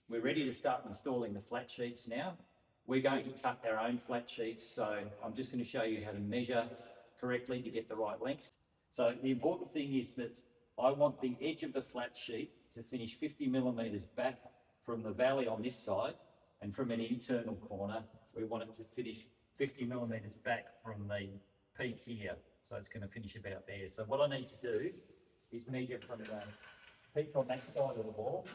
We're ready to start installing the flat sheets now. We're going to cut our own flat sheets, so I'm just going to show you how to measure correctly to get the right length. So the important thing is that I want the edge of the flat sheet to finish 50 millimeters back from the valley on this side, and from an internal corner, we want it to finish 50 millimeters back from the peak here. So it's going to finish about there. So what I need to do is measure from the peak on that side of the wall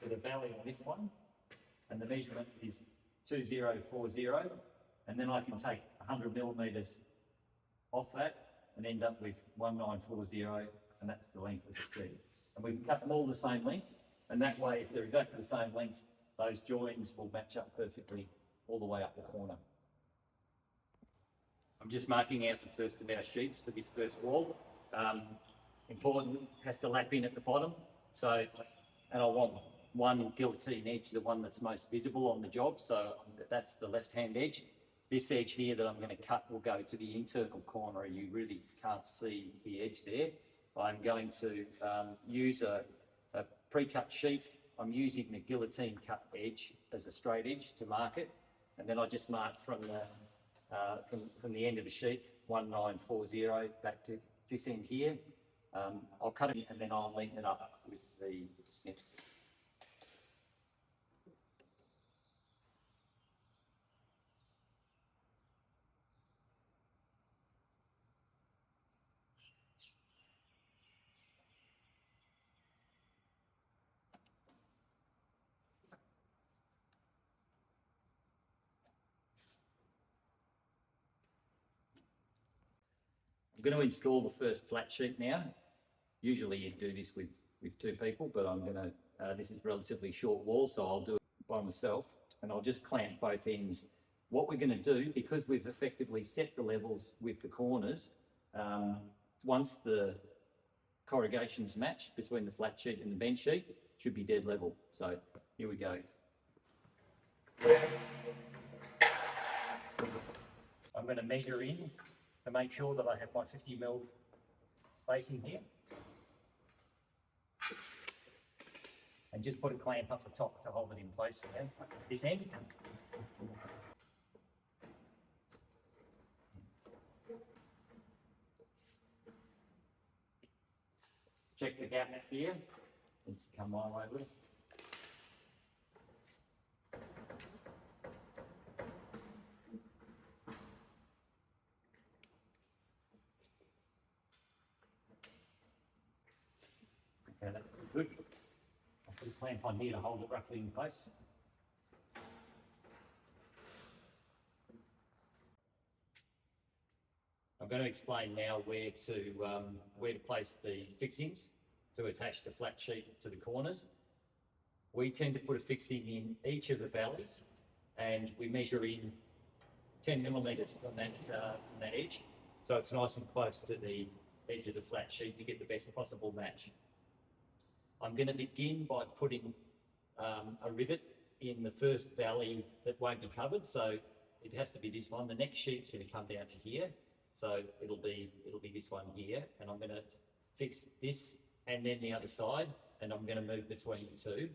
to the valley on this one, and the measurement is 2040, and then I can take 100 millimeters off that and end up with 1940, and that's the length of the sheet. And we can cut them all the same length, and that way, if they're exactly the same length, those joins will match up perfectly all the way up the corner. I'm just marking out the first of our sheets for this first wall. Important, has to lap in at the bottom. So, and I want one guillotine edge, the one that's most visible on the job. So that's the left-hand edge. This edge here that I'm going to cut will go to the internal corner. You really can't see the edge there. I'm going to use a pre-cut sheet. I'm using the guillotine cut edge as a straight edge to mark it. And then I just mark from the end of the sheet, 1940 back to this end here. I'll cut it and then I'll lengthen it up with the snips. I'm going to install the first flat sheet now. Usually you do this with two people, but I'm going to, this is a relatively short wall, so I'll do it by myself, and I'll just clamp both ends. What we're going to do, because we've effectively set the levels with the corners, once the corrugation's matched between the flat sheet and the bench sheet, it should be dead level. So here we go. I'm going to measure in to make sure that I have my 50 mil spacing here. And just put a clamp up the top to hold it in place for now. This end. Check the gap here. It's come my way with it. Okay, that's good. I'll put a clamp on here to hold it roughly in place. I'm going to explain now where to place the fixings to attach the flat sheet to the corners. We tend to put a fixing in each of the valleys, and we measure in 10 millimeters from that edge, so it's nice and close to the edge of the flat sheet to get the best possible match. I'm going to begin by putting a rivet in the first valley that won't be covered, so it has to be this one. The next sheet's going to come down to here, so it'll be this one here, and I'm going to fix this and then the other side, and I'm going to move between the two.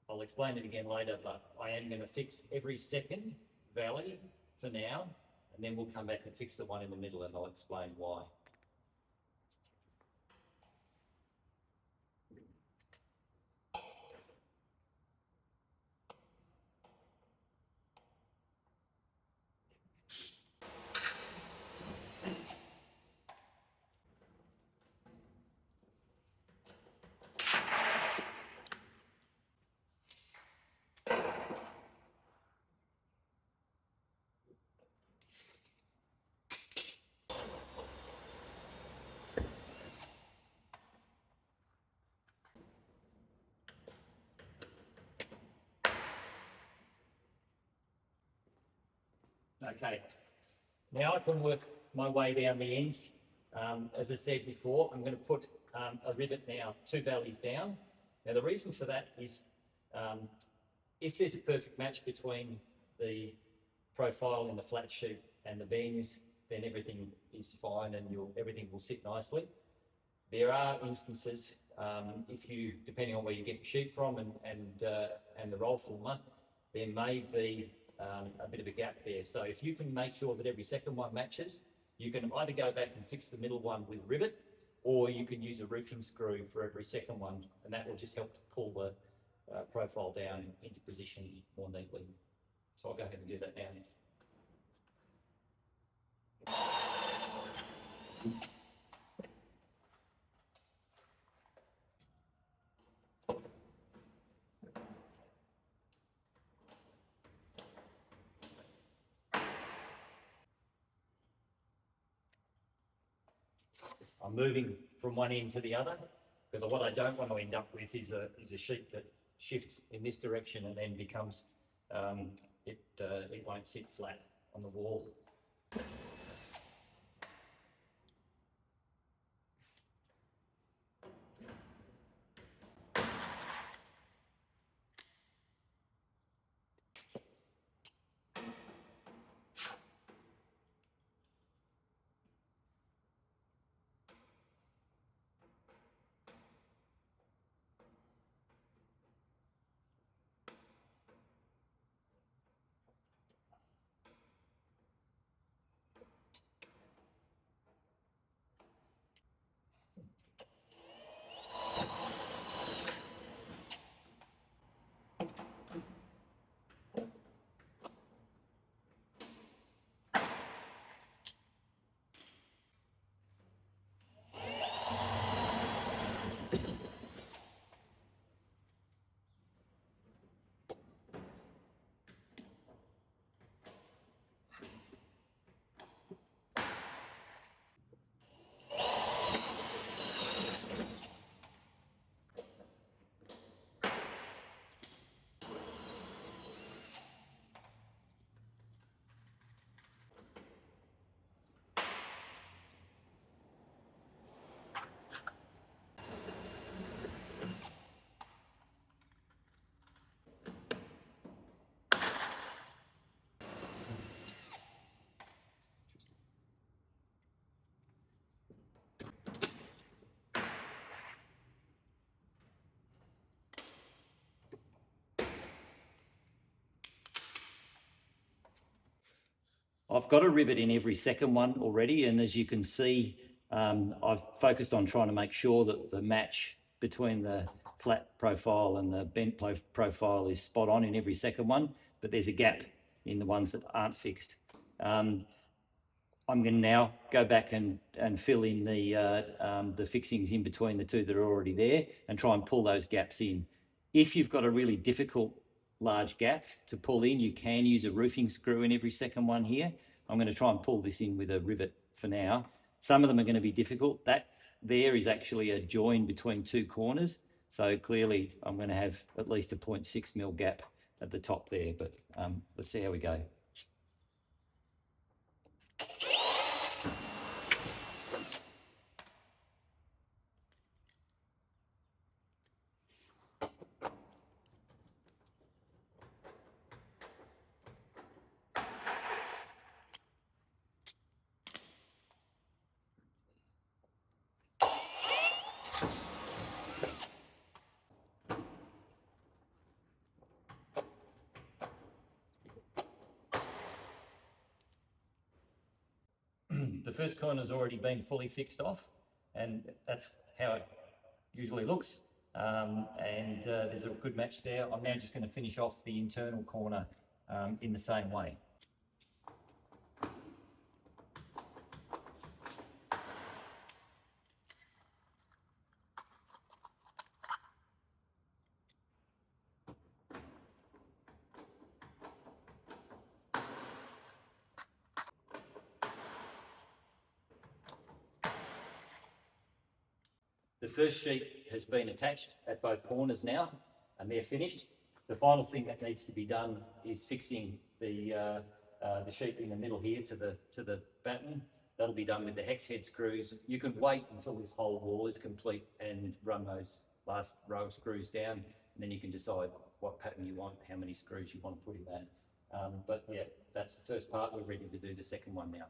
I'll explain it again later, but I am going to fix every second valley for now, and then we'll come back and fix the one in the middle, and I'll explain why. Okay, now I can work my way down the ends. As I said before, I'm going to put a rivet now 2 valleys down. Now the reason for that is if there's a perfect match between the profile in the flat sheet and the beams, then everything is fine and everything will sit nicely. There are instances if you, depending on where you get your sheet from and the roll former, there may be a bit of a gap there. So if you can make sure that every second one matches, you can either go back and fix the middle one with rivet, or you can use a roofing screw for every second one, and that will just help to pull the profile down into position more neatly. So I'll go ahead and do that now. I'm moving from one end to the other because what I don't want to end up with is a sheet that shifts in this direction and then becomes it won't sit flat on the wall. I've got a rivet in every second one already, and as you can see, I've focused on trying to make sure that the match between the flat profile and the bent profile is spot on in every second one, but there's a gap in the ones that aren't fixed. I'm going to now go back and fill in the fixings in between the two that are already there and try and pull those gaps in. If you've got a really difficult large gap to pull in, you can use a roofing screw in every second one here. I'm going to try and pull this in with a rivet for now. Some of them are going to be difficult. That there is actually a join between two corners, so clearly I'm going to have at least a 0.6 mil gap at the top there, but let's see how we go. The first corner's already been fully fixed off, and that's how it usually looks. There's a good match there. I'm now just going to finish off the internal corner in the same way. The first sheet has been attached at both corners now, and they're finished. The final thing that needs to be done is fixing the sheet in the middle here to the batten. That'll be done with the hex head screws. You can wait until this whole wall is complete and run those last row of screws down, and then you can decide what pattern you want, how many screws you want to put in that. But yeah, that's the first part. We're ready to do the second one now.